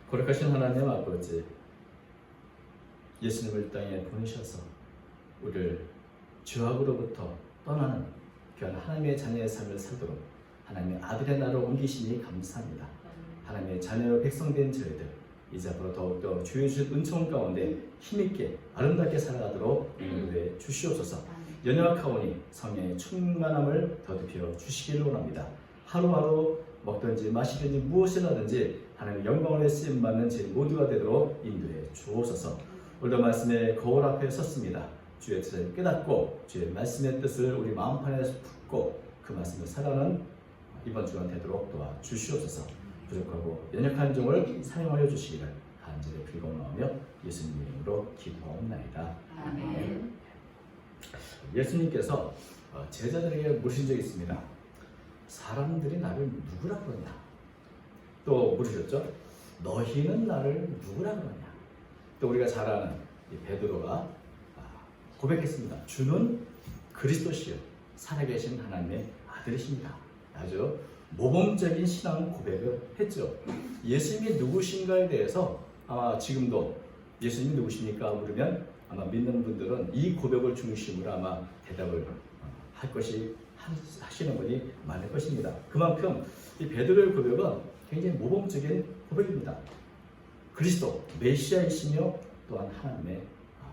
거룩하신 하나님 아버지, 예수님을 땅에 보내셔서 우리를 죄악으로부터 떠나는 귀한 하나님의 자녀의 삶을 살도록 하나님의 아들의 나라로 옮기시니 감사합니다. 하나님의 자녀 백성된 저희들 이제 앞으로 더욱더 주의 주신 은총 가운데 힘있게 아름답게 살아가도록 인도해 주시옵소서. 연약하오니 성령의 충만함을 더듬어 주시기를 원합니다. 하루하루 먹든지 마시든지 무엇이라든지 하나님의 영광을 쓰임받는 저희 모두가 되도록 인도해 주옵소서. 오늘도 말씀의 거울 앞에 섰습니다. 주의 뜻을 깨닫고 주의 말씀의 뜻을 우리 마음판에 품고 그 말씀을 살아가는 이번 주간 되도록 도와주시옵소서. 부족하고 연약한 종을 사용하여 주시기를 간절히 빌고나오며 예수님 이름으로 기도하옵나이다. 아멘. 예수님께서 제자들에게 물으신 적이 있습니다. 사람들이 나를 누구라 그러냐? 또 물으셨죠? 너희는 나를 누구라 그러냐? 또 우리가 잘 아는 이 베드로가 고백했습니다. 주는 그리스도시요 살아계신 하나님의 아들이십니다. 아주 모범적인 신앙 고백을 했죠. 예수님이 누구신가에 대해서 아마 지금도 예수님이 누구십니까? 물으면 아마 믿는 분들은 이 고백을 중심으로 아마 대답을 할 것이 하시는 분이 많을 것입니다. 그만큼 이 베드로의 고백은 굉장히 모범적인 고백입니다. 그리스도 메시아이시며 또한 하나님의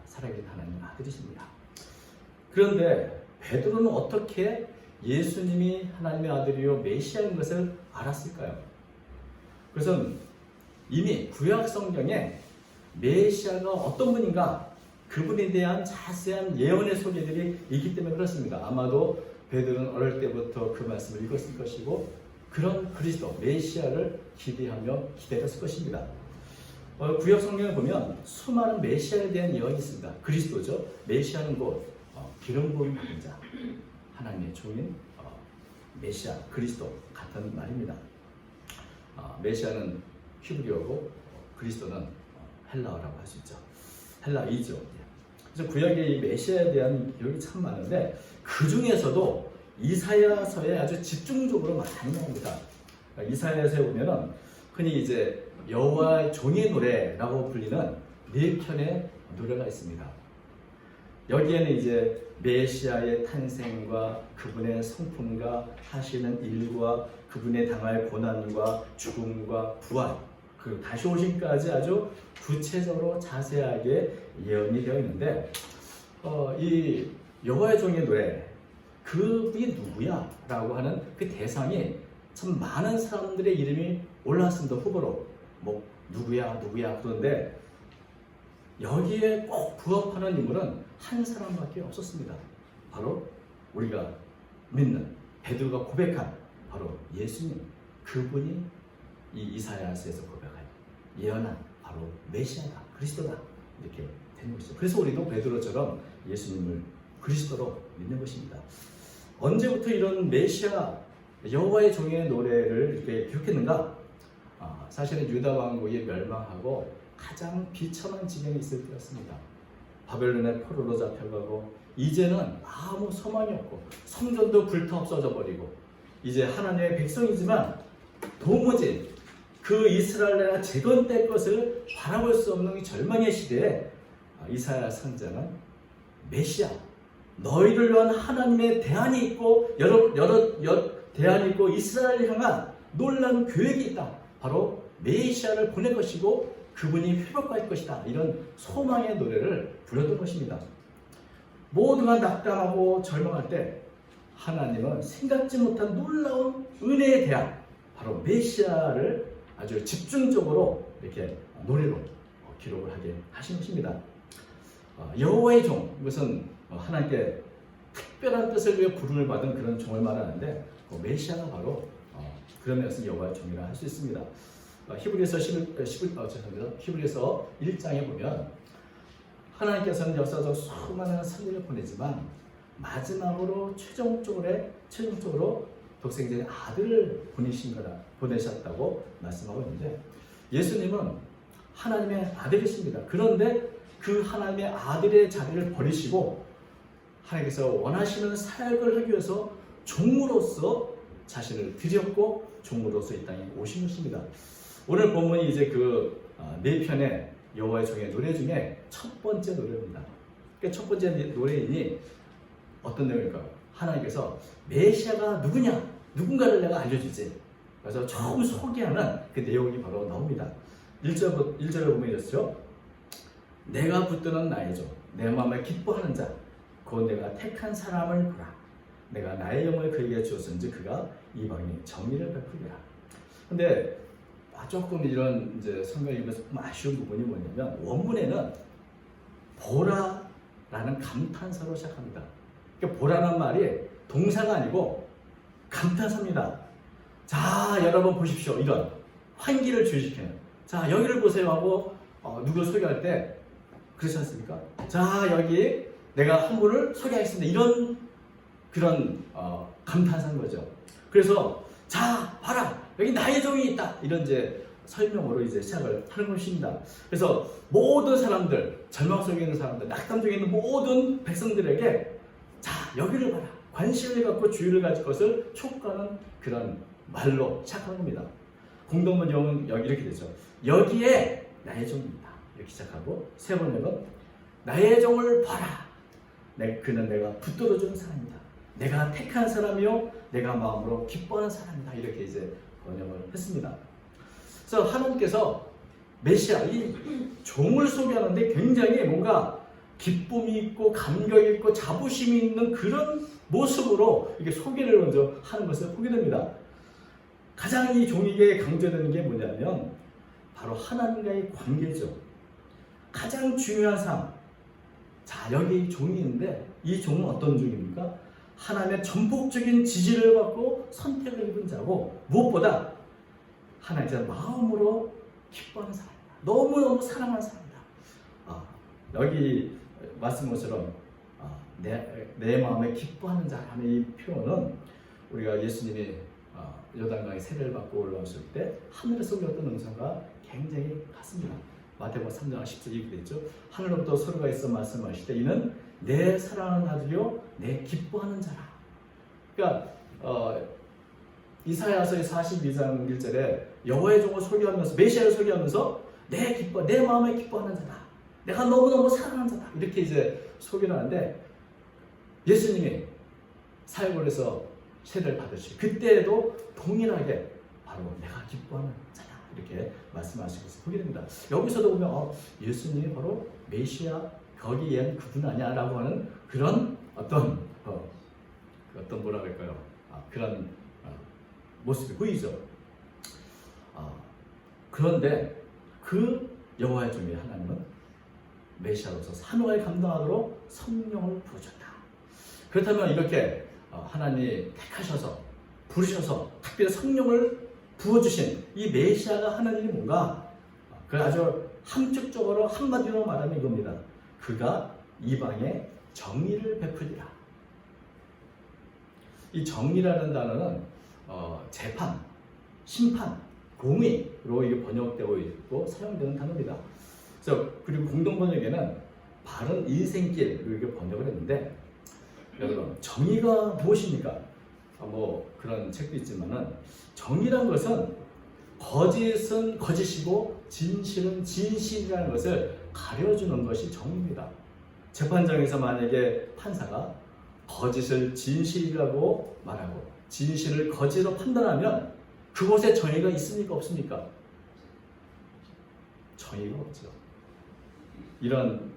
살아계신 하나님의 아들이십니다. 그런데 베드로는 어떻게 예수님이 하나님의 아들이요 메시아인 것을 알았을까요? 그것은 이미 구약 성경에 메시아가 어떤 분인가 그분에 대한 자세한 예언의 소개들이 있기 때문에 그렇습니다. 아마도 베드로는 어릴 때부터 그 말씀을 읽었을 것이고 그런 그리스도 메시아를 기대하며 기다렸을 것입니다. 구약 성경에 보면 수많은 메시아에 대한 예언이 있습니다. 그리스도죠. 메시아는 곧 기름 부음 받은 자, 하나님의 종인 메시아, 그리스도 같은 말입니다. 메시아는 히브리어고 그리스도는 헬라어라고 할 수 있죠. 헬라이죠. 그래서 구약에 이 메시아에 대한 기록이 참 많은데 그 중에서도 이사야서에 아주 집중적으로 많이 나옵니다. 이사야서에 보면은 흔히 이제 여호와의 종의 노래라고 불리는 네 편의 노래가 있습니다. 여기에는 이제 메시아의 탄생과 그분의 성품과 하시는 일과 그분의 당할 고난과 죽음과 부활 그리고 다시 오심까지 아주 구체적으로 자세하게 예언이 되어 있는데 이 여호와의 종의 노래 그분이 누구야? 라고 하는 그 대상이 참 많은 사람들의 이름이 올라왔습니다. 후보로 뭐 누구야 그런데 여기에 꼭 부합하는 인물은 한 사람밖에 없었습니다. 바로 우리가 믿는 베드로가 고백한 바로 예수님 그분이 이 이사야서에서 고백한 예언한 바로 메시아다 그리스도다 이렇게 되는 것이죠. 그래서 우리도 베드로처럼 예수님을 그리스도로 믿는 것입니다. 언제부터 이런 메시아 여호와의 종의 노래를 이렇게 기록했는가? 사실은 유다 왕국이 멸망하고 가장 비참한 지경이 있을 때였습니다. 바벨론의 포로로 잡혀가고 이제는 아무 소망이 없고 성전도 불타 없어져 버리고 이제 하나님의 백성이지만 도무지 그 이스라엘 나라 재건될 것을 바라볼 수 없는 이 절망의 시대에 이사야 선자는 메시아 너희를 위한 하나님의 대안이 있고 여러 대안이 있고 이스라엘을 향한 놀라운 계획이 있다. 바로 메시아를 보낼 것이고 그분이 회복할 것이다. 이런 소망의 노래를 불렀던 것입니다. 모두가 낙담하고 절망할 때 하나님은 생각지 못한 놀라운 은혜에 대한 바로 메시아를 아주 집중적으로 이렇게 노래로 기록을 하게 하신 것입니다. 여호와의 종, 이것은 하나님께 특별한 뜻을 위해 부름을 받은 그런 종을 말하는데 그 메시아가 바로 그런 면에서 여호와의 종이라 할 수 있습니다. 히브리서 1장에 보면 하나님께서는 역사적 수많은 선지를 보내지만 마지막으로 최종적으로 독생자의 아들을 보내셨다고 말씀하고 있는데 예수님은 하나님의 아들이십니다. 그런데 그 하나님의 아들의 자리를 버리시고 하나님께서 원하시는 사역을 하기 위해서 종으로서 자신을 드렸고 종으로서 이 땅에 오신 것입니다. 오늘 본문이 이제 그 네 편의 여호와의 종의 노래 중에 첫 번째 노래입니다. 그러니까 첫 번째 노래이니 어떤 내용일까요? 하나님께서 메시아가 누구냐? 누군가를 내가 알려주지. 그래서 처음 소개하는 그 내용이 바로 나옵니다. 1절에 보면 이렇죠. 내가 붙드는 나의 종, 내 마음에 기뻐하는 자, 곧 내가 택한 사람을 보라. 내가 나의 영을 그에게 주었은지 그가 이방에 정의를 베풀리라. 근데 조금 이런 이제 성경 읽으면서 조금 아쉬운 부분이 뭐냐면 원문에는 보라라는 감탄사로 시작합니다. 그러니까 보라는 말이 동사가 아니고 감탄사입니다. 자, 여러분 보십시오. 이런 환기를 주시키는. 자, 여기를 보세요 하고 누구를 소개할 때 그렇지 않습니까? 자, 여기 내가 한 분을 소개하겠습니다. 이런 그런 감탄사인 거죠. 그래서 자, 봐라. 여기 나의 종이 있다. 이런 이제 설명으로 이제 시작을 하는 것입니다. 그래서 모든 사람들, 절망 속에 있는 사람들, 낙담 중에 있는 모든 백성들에게 자, 여기를 봐라. 관심을 갖고 주의를 가질 것을 촉구하는 그런 말로 시작한 겁니다. 공동번역은 여기 이렇게 되죠. 여기에 나의 종입니다. 이렇게 시작하고 세 번역은 나의 종을 봐라. 그는 내가 붙들어주는 사람이다. 내가 택한 사람이요, 내가 마음으로 기뻐하는 사람이다. 이렇게 이제 번역을 했습니다. 그래서 하나님께서 메시아, 이 종을 소개하는데 굉장히 뭔가 기쁨이 있고 감격이 있고 자부심이 있는 그런 모습으로 이게 소개를 먼저 하는 것을 보게 됩니다. 가장 이 종에게 강조되는 게 뭐냐면 바로 하나님과의 관계죠. 가장 중요한 삶. 자, 여기 종이 있는데 이 종은 어떤 종입니까? 하나님의 전폭적인 지지를 받고 선택을 입은 자고 무엇보다 하나님의 마음으로 기뻐하는 사람이다. 너무너무 사랑하는 사람이다. 여기 말씀 것처럼 내 마음에 기뻐하는 자라는 이 표현은 우리가 예수님이 요단강에 세례를 받고 올라오실 때 하늘에서 울렸던 음성과 굉장히 같습니다. 마태복음 3장 10절 이렇게 되죠. 하늘로부터 소리가 있어 말씀하실 때 이는 내 사랑하는 아들이요 내 기뻐하는 자라. 그러니까 이사야서의 42장 1절에 여호와의 종을 소개하면서 메시아를 소개하면서 내 마음에 기뻐하는 자다. 내가 너무너무 사랑하는 자다. 이렇게 이제 소개를 하는데 예수님이 사역을 해서 세례를 받으시고 그때에도 동일하게 바로 내가 기뻐하는 자다. 이렇게 말씀하시고 보게 됩니다. 여기서도 보면 예수님이 바로 메시아 거기에 그분 아니야라고 하는 그런 어떤 뭐라 그럴까요? 그런 모습이 보이죠. 그런데 그 여호와의 종이 하나님은 메시아로서 사명을 감당하도록 성령을 부어줬다. 그렇다면 이렇게 하나님이 택하셔서 부르셔서 특별히 성령을 부어주신 이 메시아가 하는 일이 뭔가? 그 아주 함축적으로 한마디로 말하면 이겁니다. 그가 이방에 정의를 베풀리라. 이 정의라는 단어는 재판, 심판, 공의로 이게 번역되고 있고 사용되는 단어입니다. 그리고 공동번역에는 바른 인생길 이렇게 번역을 했는데 여러분 정의가 무엇입니까? 그런 책도 있지만은 정의란 것은 거짓은 거짓이고 진실은 진실이라는 것을 가려주는 것이 정의입니다. 재판장에서 만약에 판사가 거짓을 진실이라고 말하고 진실을 거짓으로 판단하면 그곳에 정의가 있습니까? 없습니까? 정의가 없죠. 이런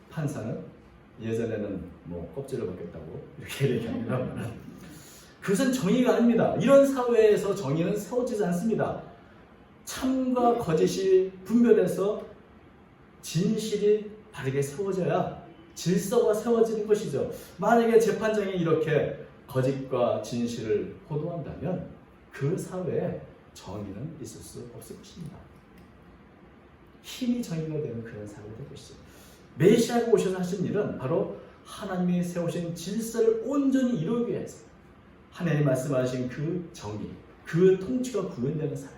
판사는 예전에는 껍질을 벗겼다고 이렇게 얘기합니다만 그것은 정의가 아닙니다. 이런 사회에서 정의는 세워지지 않습니다. 참과 거짓이 분별해서 진실이 바르게 세워져야 질서가 세워지는 것이죠. 만약에 재판장이 이렇게 거짓과 진실을 호도한다면 그 사회에 정의는 있을 수 없을 것입니다. 힘이 정의가 되는 그런 사회가 될 것이죠. 메시아가 오셔서 하신 일은 바로 하나님이 세우신 질서를 온전히 이루기 위해서 하나님이 말씀하신 그 정의, 그 통치가 구현되는 사회.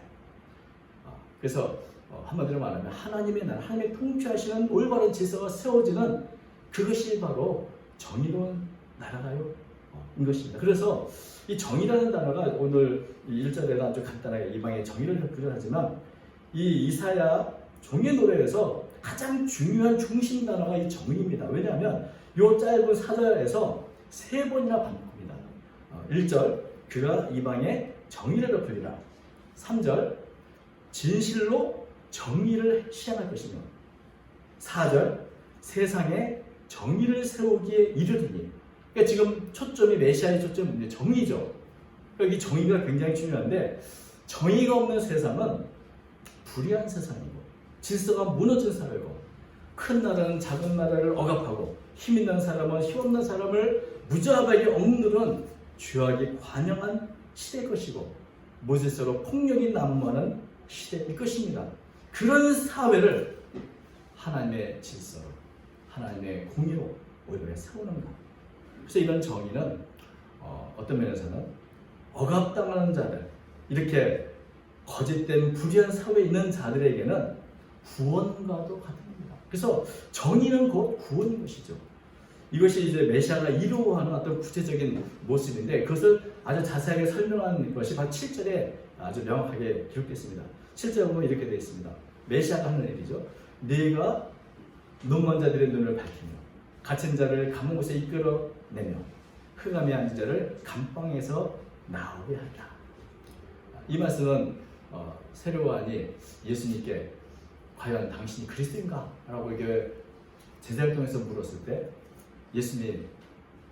그래서 한마디로 말하면 하나님의 나라, 하나님의 통치하시는 올바른 질서가 세워지는 그것이 바로 정의로운 나라가요. 인 것입니다. 그래서 이 정의라는 단어가 오늘 1절에는 아주 간단하게 이방의 정의를 표현하지만 이 이사야 종의 노래에서 가장 중요한 중심 단어가 이 정의입니다. 왜냐하면 이 짧은 4절에서 3번이나 반복합니다. 1절 그가 이방의 정의를 베풀리라. 3절 진실로 정의를 시행할 것이며 4절 세상에 정의를 세우기에 이르리니. 그러니까 지금 초점이 메시아의 초점은 정의죠. 그러니까 이 정의가 굉장히 중요한데 정의가 없는 세상은 불의한 세상이고 질서가 무너진 사회고 큰 나라는 작은 나라를 억압하고 힘 있는 사람은 힘없는 사람을 무자비하게 억누르는 죄악이 관영한 시대일 것이고 무질서로 폭력이 난무하는 시대일 것입니다. 그런 사회를 하나님의 질서로 하나님의 공의로 오히려 세우는가. 그래서 이런 정의는 어떤 면에서는 억압당하는 자들, 이렇게 거짓된 불의한 사회에 있는 자들에게는 구원과도 같습니다. 그래서 정의는 곧 구원인 것이죠. 이것이 이제 메시아가 이루어하는 어떤 구체적인 모습인데 그것을 아주 자세하게 설명한 것이 바로 7절에 아주 명확하게 기록됐습니다. 7절에 보면 이렇게 되어 있습니다. 메시아가 하는 일이죠. 네가 눈먼 자들의 눈을 밝히며 갇힌 자를 감은 곳에 이끌어내며 흑암에 앉은 자를 감방에서 나오게 하리라. 이 말씀은 세례요한이 예수님께 과연 당신이 그리스도인가? 라고 이게 제자를 통해서 물었을 때 예수님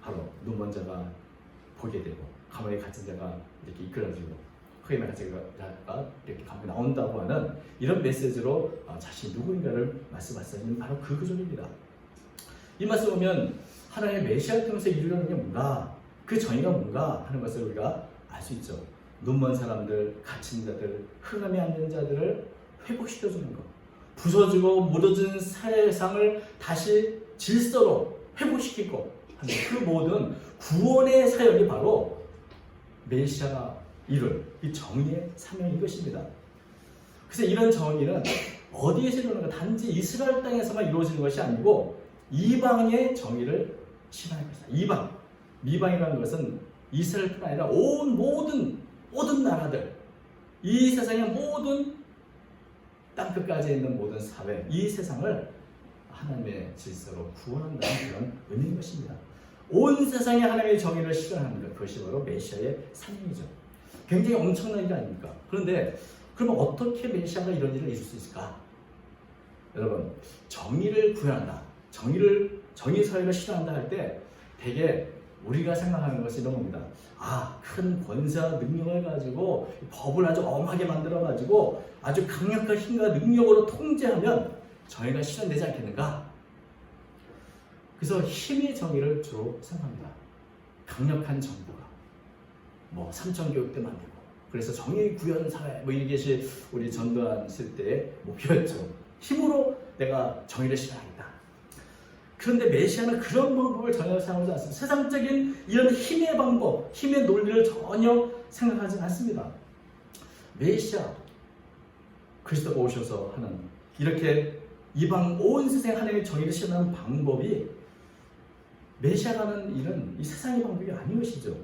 바로 눈먼 자가 보게 되고 감옥에 갇힌 자가 이렇게 이끌어지고 흑암에 갇힌 자가 이렇게 감옥에 나온다고 하는 이런 메시지로 자신이 누구인가를 말씀하시는 바로 그 구절입니다. 이 말씀 보면 하나님의 메시아를 통해서 이루려는 게 뭔가, 그 정의가 뭔가 하는 것을 우리가 알 수 있죠. 눈먼 사람들, 갇힌 자들, 흑암에 앉은 자들을 회복시켜주는 것, 부서지고 무너진 세상을 다시 질서로 회복시키고 하는 그 모든 구원의 사역이 바로 메시아가 이룰 이 정의의 사명인 것입니다. 그래서 이런 정의는 어디에서 이루어지는 가 단지 이스라엘 땅에서만 이루어지는 것이 아니고 이방의 정의를 실현할 것이다. 이방, 이방이라는 것은 이스라엘뿐 아니라 모든 나라들, 이 세상의 모든 땅끝까지 있는 모든 사회, 이 세상을 하나님의 질서로 구원한다는 그런 의미인 것입니다. 온 세상에 하나님의 정의를 실현하는 것, 그것이 바로 메시아의 사명이죠. 굉장히 엄청난 일 아닙니까? 그런데 그러면 어떻게 메시아가 이런 일을 이룰 수 있을까? 여러분, 정의를 구현한다, 정의 사회를 실현한다 할 때 대개 우리가 생각하는 것이 이런 겁니다. 큰 권세와 능력을 가지고 법을 아주 엄하게 만들어가지고 아주 강력한 힘과 능력으로 통제하면 정의가 실현되지 않겠는가? 그래서 힘의 정의를 주로 생각합니다. 강력한 정부가 삼천교육대 만들고 그래서 정의 구현 사회 이것이 우리 전두환 쓸 때의 목표였죠. 힘으로 내가 정의를 실현하겠다. 그런데 메시아는 그런 방법을 전혀 사용하지 않습니다. 세상적인 이런 힘의 방법, 힘의 논리를 전혀 생각하지 않습니다. 메시아, 그리스도가 오셔서 하는 이렇게 이방 온 세상에 하나님의 정의를 실현하는 방법이 메시아가 하는 일은 이 세상의 방법이 아닌 것이죠.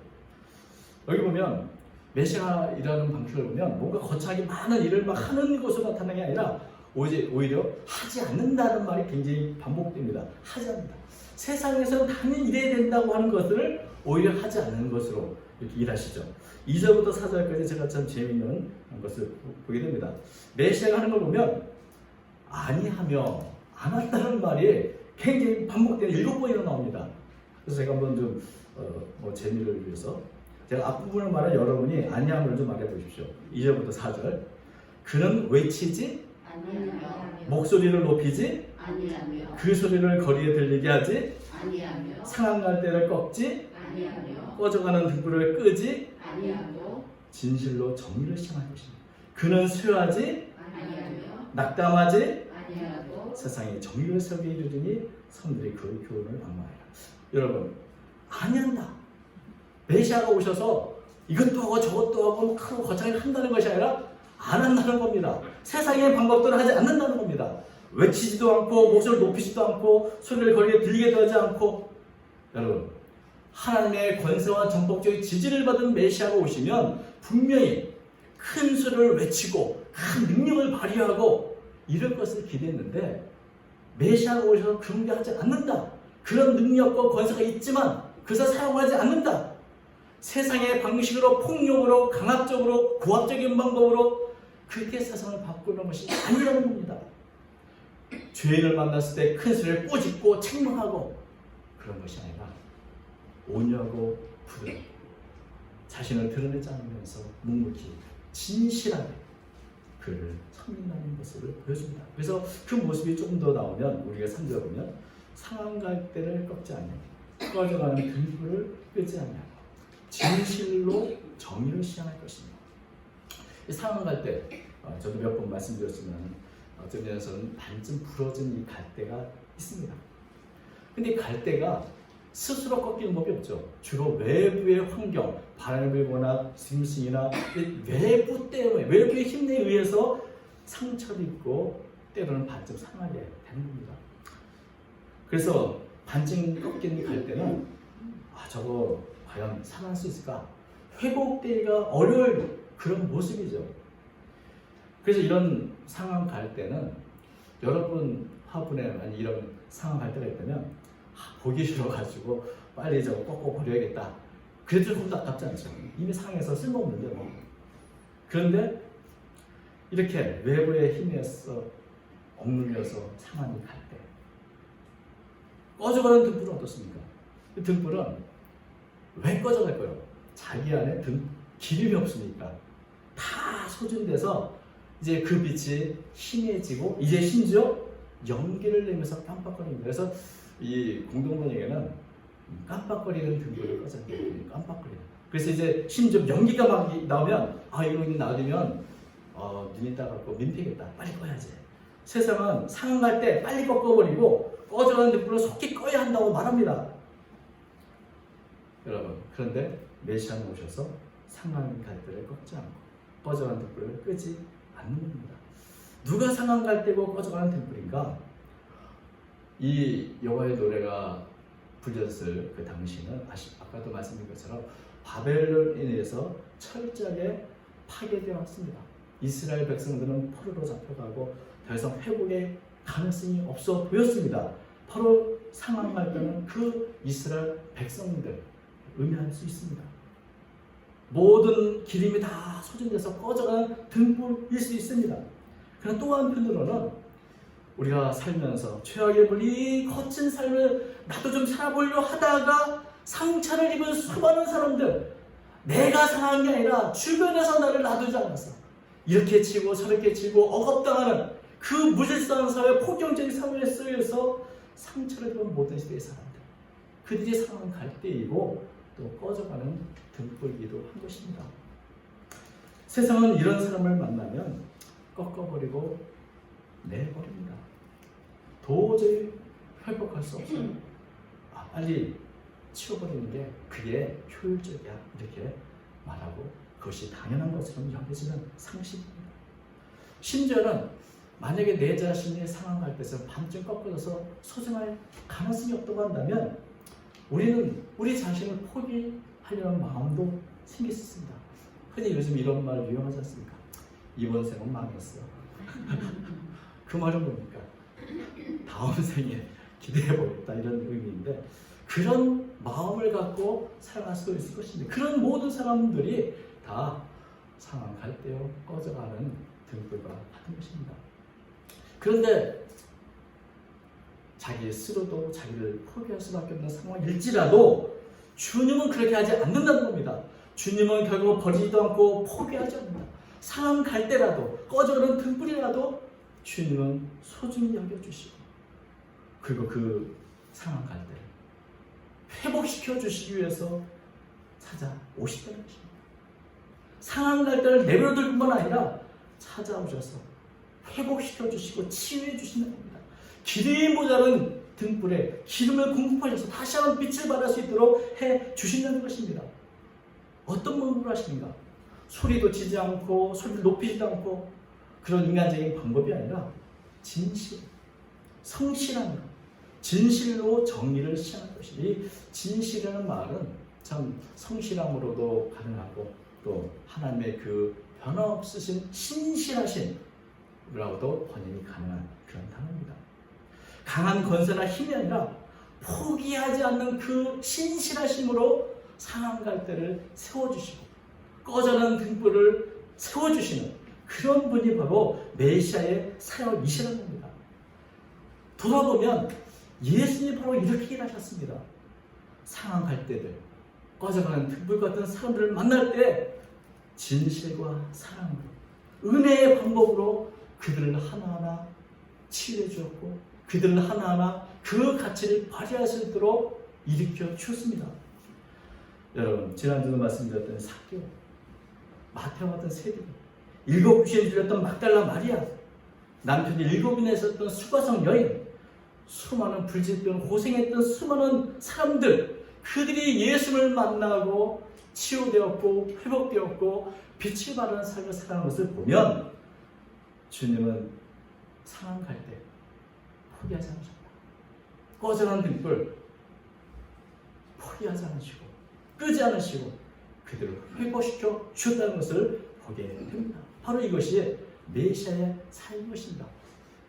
여기 보면 메시아이라는 방식을 보면 뭔가 거창하게 많은 일을 막 하는 것으로 나타나는 게 아니라 오히려 하지 않는다는 말이 굉장히 반복됩니다. 하지 않는다. 세상에서는 당연히 이래야 된다고 하는 것을 오히려 하지 않는 것으로 이렇게 일하시죠. 2절부터 4절까지 제가 참 재미있는 것을 보게 됩니다. 메시아가 하는 걸 보면 아니하며 안 한다는 말이 굉장히 반복되는 7번이나 나옵니다. 그래서 제가 한번 좀 재미를 위해서 제가 앞부분을 말한 여러분이 아니함을 좀 말해 보십시오. 2절부터 4절. 그는 외치지 아니하며 목소리를 높이지 아니하며 그 소리를 거리에 들리게 하지 아니하며 상한 갈대를 꺾지 아니하며 꺼져가는 등불을 끄지 아니하고 진실로 정의를 시행할 것입니다. 그는 쇠하지 아니하며 낙담하지 아니하고 세상에 정의를 세우게 이르리니 성들이 그 교훈을 악마하리라. 여러분, 아니한다. 메시아가 오셔서 이것도 하고 저것도 하고 크고 거창하게 한다는 것이 아니라 안 한다는 겁니다. 세상의 방법대로 하지 않는다는 겁니다. 외치지도 않고 목소리를 높이지도 않고 소리를 거리에 들리게도 하지 않고 여러분, 하나님의 권세와 전폭적인 지지를 받은 메시아가 오시면 분명히 큰 소리를 외치고 큰 능력을 발휘하고 이럴 것을 기대했는데 메시아가 오셔서 그런 게 하지 않는다. 그런 능력과 권세가 있지만 그것을 사용하지 않는다. 세상의 방식으로 폭력으로 강압적으로 고압적인 방법으로 그렇게 세상을 바꾸는 것이 아니라는 겁니다. 죄인을 만났을 때 큰 소리를 꼬집고 책망하고 그런 것이 아니라 온유하고 부드럽고 자신을 드러내지 않으면서 묵묵히 진실하게 그를 섬긴다는 모습을 보여줍니다. 그래서 그 모습이 조금 더 나오면 우리가 3절을 보면 상한 갈대를 꺾지 않냐 꺼져가는 등불을 끄지 않냐 진실로 정의를 시행할 것입니다. 상한 갈대 저도 몇 번 말씀드렸지만 어떤 면에서는 반쯤 부러진 이 갈대가 있습니다. 근데 이 갈대가 스스로 꺾이는 법이 없죠. 주로 외부의 환경, 바람이 불거나 짐승이나 외부 때문에 외부의 힘에 의해서 상처를 입고 때로는 반쯤 상하게 되는 겁니다. 그래서 반쯤 꺾인 갈대는 저거 과연 상할 수 있을까? 회복되기가 어려울 그런 모습이죠. 그래서 이런 상황 갈 때는 여러분 화분에 만약 이런 상황 갈 때가 있다면 보기 싫어가지고 빨리 저거 꺾어 버려야겠다. 그래도 조금 아깝지 않죠. 이미 상해서 쓸모없는데 뭐. 그런데 이렇게 외부의 힘에서 억눌려서 상황이 갈 때 꺼져가는 등불은 어떻습니까? 이 등불은 왜 꺼져갈까요? 자기 안에 기름이 없으니까 다 소진돼서 이제 그 빛이 희미해지고 이제 심지어 연기를 내면서 깜빡거립니다. 그래서 이 공동번역에는 깜빡거리는 등불을 꺼져 깜빡거리는. 그래서 이제 심지어 연기가 막 나오면 이거 나오면 눈이 따갑고 민폐겠다. 빨리 꺼야지. 세상은 상할 때 빨리 꺾어버리고 꺼져가는 등불을 속히 꺼야 한다고 말합니다. 여러분 그런데 메시아는 오셔서 상한 갈대를 꺾지 않고 꺼져가는 등불을 끄지 않는 겁니다. 누가 상한 갈대고 꺼져가는 등불인가? 이 여호와의 노래가 불렸을 그 당시는 아까도 말씀드린 것처럼 바벨론에 의해서 철저하게 파괴되어 왔습니다. 이스라엘 백성들은 포로로 잡혀가고 더 이상 회복의 가능성이 없어 보였습니다. 바로 상한 갈대는 그 이스라엘 백성들 의미할 수 있습니다. 모든 기름이 다 소진돼서 꺼져가는 등불일 수 있습니다. 그러나 또 한편으로는 우리가 살면서 최악의 물이 거친 삶을 나도 좀 살아보려 하다가 상처를 입은 수많은 사람들, 내가 상한 게 아니라 주변에서 나를 놔두지 않았어. 이렇게 치고 저렇게 치고 억압당하는 그 무질서한 사회, 폭력적인 사회 속에서 상처를 입은 모든 시대의 사람들, 그들이 상한 갈대이고 또 꺼져가는 등불이기도 한 것입니다. 세상은 이런 사람을 만나면 꺾어버리고 내버립니다. 도저히 회복할 수 없어요. 빨리 치워버리는 게 그게 효율적이야 이렇게 말하고 그것이 당연한 것처럼 여겨지는 상식입니다. 심지어는 만약에 내 자신이 상한 갈대에서 반쯤 꺾어져서 소생할 가능성이 없다고 한다면 우리는 우리 자신을 포기하려는 마음도 생길 수 있습니다. 흔히 요즘 이런 말 유용하지 않습니까? 이번 생은 망했어. 그 말은 뭡니까? 다음 생에 기대해보겠다 이런 의미인데 그런 마음을 갖고 살아갈 수도 있을 것인데 그런 모든 사람들이 다 상한 갈대로 꺼져가는 등불과 같은 것입니다. 그런데 자기 스스로도 자기를 포기할 수밖에 없는 상황일지라도 주님은 그렇게 하지 않는다는 겁니다. 주님은 결국 버리지도 않고 포기하지 않는다. 상한 갈대라도 꺼져가는 등불이라도 주님은 소중히 여겨주시고 그리고 그 상한 갈대를 회복시켜 주시기 위해서 찾아오시다는 것입니다. 상한 갈대를 내버려둘 뿐만 아니라 찾아오셔서 회복시켜 주시고 치유해 주시는 겁니다. 기름이 모자른 등불에 기름을 공급하셔서 다시 한번 빛을 발할 수 있도록 해 주신다는 것입니다. 어떤 방법을 하십니까? 소리도 지지 않고 소리를 높이지도 않고 그런 인간적인 방법이 아니라 진실, 성실함으로 진실로 정의를 시행할 것이다. 이 진실이라는 말은 참 성실함으로도 가능하고 또 하나님의 그 변함없으신 신실하신 라고도 번역이 가능한 그런 단어입니다. 강한 권세나 힘이 아니라 포기하지 않는 그 신실하심으로 상한 갈대를 세워주시고 꺼져가는 등불을 세워주시는 그런 분이 바로 메시아의 사역이시라는 겁니다. 돌아보면 예수님이 바로 이렇게 일하셨습니다. 상한 갈대들, 꺼져가는 등불 같은 사람들을 만날 때 진실과 사랑으로 은혜의 방법으로 그들을 하나하나 치유해 주었고 그들을 하나하나 그 가치를 발휘할 수 있도록 일으켜 주었습니다. 여러분, 지난주도 말씀드렸던 삭개오, 마태와 같은 세리들, 7 귀신을 들렸던 막달라 마리아, 남편이 7이나 있었던 수가성 여인, 수많은 불질병 고생했던 수많은 사람들, 그들이 예수를 만나고 치유되었고 회복되었고 빛이 바라는 삶을 살아가는 것을 보면 주님은 상한 갈대 포기하지 않으셨다. 꺼져가는 등불 포기하지 않으시고 끄지 않으시고 그들을 회복시켜 주셨다는 것을 보게 됩니다. 바로 이것이 메시아의 삶인 것입니다.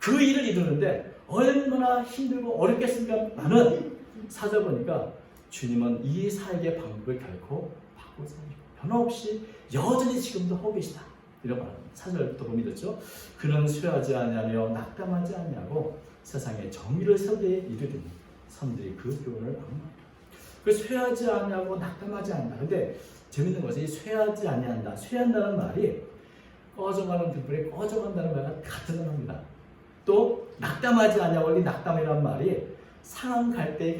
그 일을 이루는데 얼마나 힘들고 어렵겠습니까? 나는 사절 보니까 주님은 이 사역의 방법을 결코 바꾸지 않으시고 변함없이 여전히 지금도 하고 계시다. 이런 말입니다. 4절부터 보면 되죠. 그는 쇠하지 아니하며 낙담하지 아니하고 세상에 정의를 세우되 이르리니 사람들이 그 교훈을 악마합니다. 그래서 쇠하지 아니하고 낙담하지 않는다. 근데 재밌는 것은 이 쇠하지 아니한다. 쇠한다는 말이 꺼져가는 등불에 꺼져간다는 말과 같은 단어입니다. 또 낙담하지 아니하고 이 낙담이라는 말이 상한 갈대에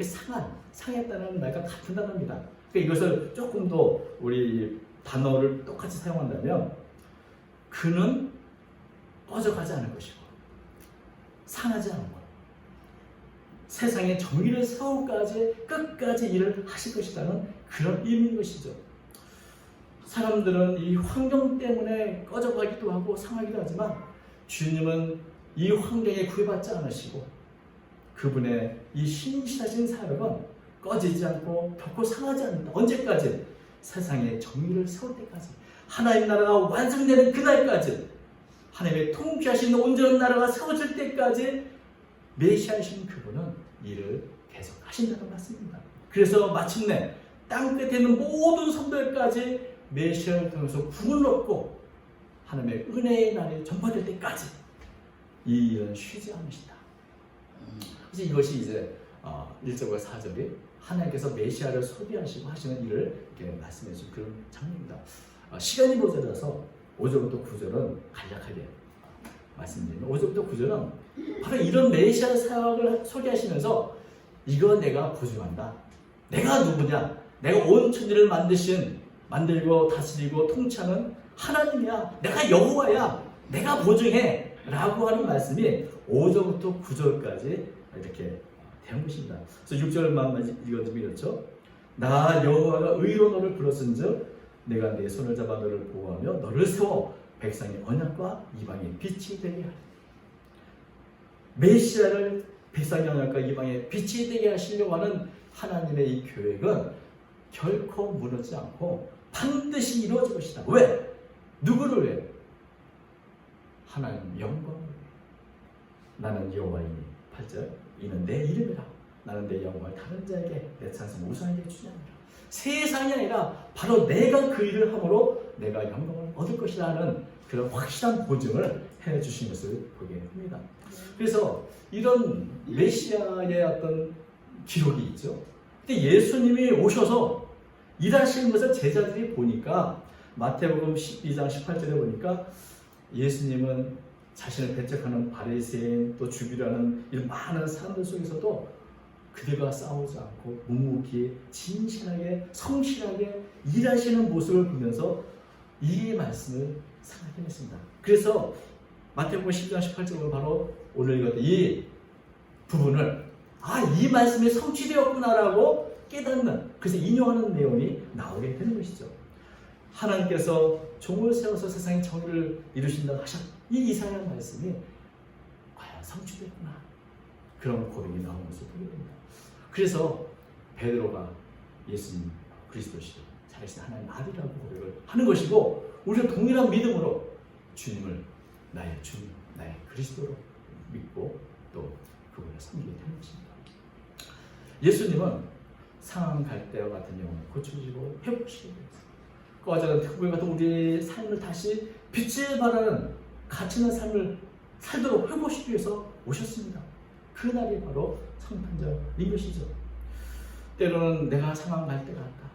상했다는 말과 같은 단어입니다. 그러니까 이것을 조금 더 우리 단어를 똑같이 사용한다면 그는 꺼져가지 않을 것이고 상하지 않은 것, 세상에 정의를 세우기까지 끝까지 일을 하실 것이라는 그런 의미인 것이죠. 사람들은 이 환경 때문에 꺼져가기도 하고 상하기도 하지만 주님은 이 환경에 구애받지 않으시고 그분의 이 신실하신 사역은 꺼지지 않고 결코 상하지 않는다. 언제까지? 세상에 정의를 세울 때까지, 하나님 나라가 완성되는 그날까지, 하나님의 통치하신 온전한 나라가 세워질 때까지 메시아이신 그분은 일을 계속 하신다는 말씀입니다. 그래서 마침내 땅끝에 있는 모든 성도들까지 메시아를 통해서 구원을 얻고 하나님의 은혜의 날이 전파될 때까지 이 일은 쉬지 않으신다. 그래서 이것이 이제 1절과 4절이 하나님께서 메시아를 소비하시고 하시는 일을 이렇게 말씀해 주신 그런 장면입니다. 시간이 모자라서 5절부터 9절은 간략하게 말씀드리면 5절부터 9절은 바로 이런 메시아 사역을 소개하시면서 이거 내가 보증한다. 내가 누구냐? 내가 온 천지를 만들고 다스리고 통치하는 하나님이야. 내가 여호와야. 내가 보증해. 라고 하는 말씀이 5절부터 9절까지 이렇게 되는 것입니다. 그래서 6절만 읽어주면 이렇죠. 나 여호와가 의로 너를 불렀은즉 내가 내 손을 잡아 너를 보호하며 너를 세워 백성의 언약과 이방의 빛이 되게 하리. 메시아를 백성의 언약과 이방의 빛이 되게 하시려고 하는 하나님의 이 계획은 결코 무너지지 않고 반드시 이루어질 것이다. 왜? 누구를 위해? 하나님 영광을 위해. 나는 여호와이니 8절 이는 내 이름이라. 나는 내 영광을 다른 자에게 내 찬송 우상에게 주지 않으라. 세상이 아니라 바로 내가 그 일을 함으로 내가 영광을 얻을 것이라는 그런 확실한 보증을 해주신 것을 보게 합니다. 그래서 이런 메시아의 어떤 기록이 있죠. 근데 예수님이 오셔서 일하시는 것을 제자들이 보니까 마태복음 12장 18절에 보니까 예수님은 자신을 배척하는 바리새인 또 주비라는 이런 많은 사람들 속에서도 그들과 싸우지 않고 묵묵히 진실하게 성실하게 일하시는 모습을 보면서 이 말씀을 생각해 냈습니다. 그래서 마태복음 12장 18절로 바로 오늘 읽었던 이 부분을 이 말씀이 성취되었구나라고 깨닫는, 그래서 인용하는 내용이 나오게 되는 것이죠. 하나님께서 종을 세워서 세상의 정의를 이루신다고 하셨 이 이사야 말씀이 과연 성취됐구나. 그런 고백이 나오는 것을 보게 됩니다. 그래서 베드로가 예수님 그리스도시요 살아계신 하나님 아들이라고 고백을 하는 것이고, 우리가 동일한 믿음으로 주님을 나의 주님, 나의 그리스도로 믿고 또 그분을 섬기게 되는 것입니다. 예수님은 상한 갈대와 같은 영혼을 고쳐주시고 회복시키기 위해서 꺼져간 특불 같은 우리의 삶을 다시 빛을 발하는 가치 있는 삶을 살도록 회복시키기 위해서 오셨습니다. 그 날이 바로 성탄절인 것이죠. 때로는 내가 상한 갈대 같다,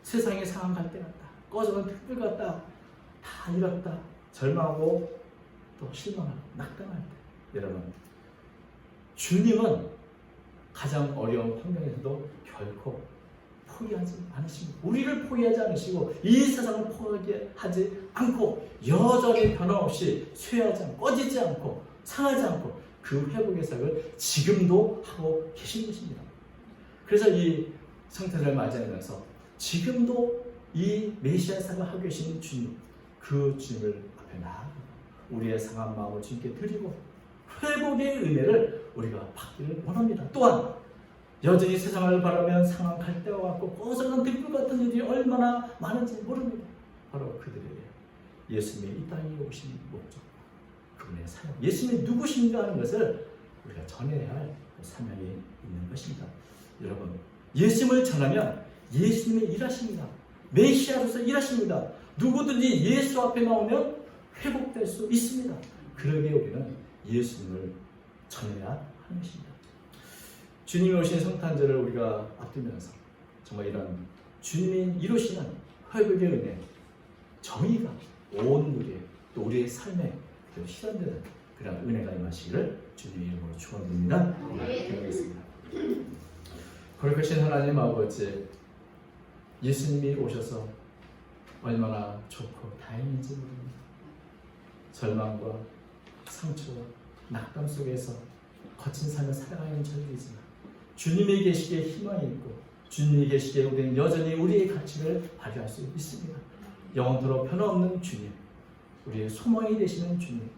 세상에 상한 갈대 같다, 꺼져간 특불 같다, 다 잃었다, 절망하고 또 실망하고 낙담할 때, 여러분 주님은 가장 어려운 환경에서도 결코 포기하지 않으십니다. 우리를 포기하지 않으시고 이 세상을 포기하지 않고 여전히 변함없이 쇠하지 않고 꺼지지 않고 상하지 않고 그 회복의 사역을 지금도 하고 계신 것입니다. 그래서 이 성탄절을 맞이하면서 지금도 이 메시아 사역을 하고 계신 주님, 그 주님을 앞에 나아가 우리의 상한 마음을 주님께 드리고 회복의 은혜를 우리가 받기를 원합니다. 또한 여전히 세상을 바라면 상한 갈대와 같고 꺼져간 들불 같은 일이 얼마나 많은지 모릅니다. 바로 그들에게 예수님이 이 땅에 오신 목적과 그분의 사역, 예수님이 누구신가 하는 것을 우리가 전해야 할 사명이 있는 것입니다. 여러분, 예수님을 전하면 예수님이 일하십니다. 메시아로서 일하십니다. 누구든지 예수 앞에 나오면 회복될 수 있습니다. 그러기에 우리는 예수님을 전해야 하는 것입니다. 주님이 오신 성탄절을 우리가 앞두면서 정말 이런 주님이 이루시는 회복의 은혜, 정의가 온 우리의 또 우리의 삶에 실현되는 그런 은혜가 임하시기를 주님의 이름으로 축원드립니다. 기도하겠습니다. 거룩하신 하나님 아버지, 예수님이 오셔서 얼마나 좋고 다행인지 모릅니다. 절망과 상처와 낙담 속에서 거친 삶을 살아가는 저희이지만 주님이 계시기에 희망이 있고 주님이 계시기에 우리는 여전히 우리의 가치를 발휘할 수 있습니다. 영원토록 변함없는 주님, 우리의 소망이 되시는 주님,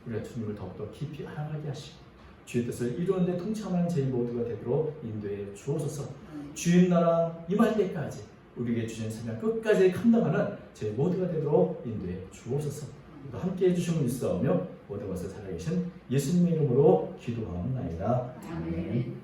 우리가 주님을 더욱더 깊이 알아가게 하시고 주의 뜻을 이루는 데 동참하는 저희 모두가 되도록 인도해 주옵소서. 주의 나라 임할 때까지 우리에게 주신 사명 끝까지 감당하는 저희 모두가 되도록 인도해 주옵소서. 함께해 주심을 있사오며 모든 것을 살아계신 예수님의 이름으로 기도하옵나이다. 아멘.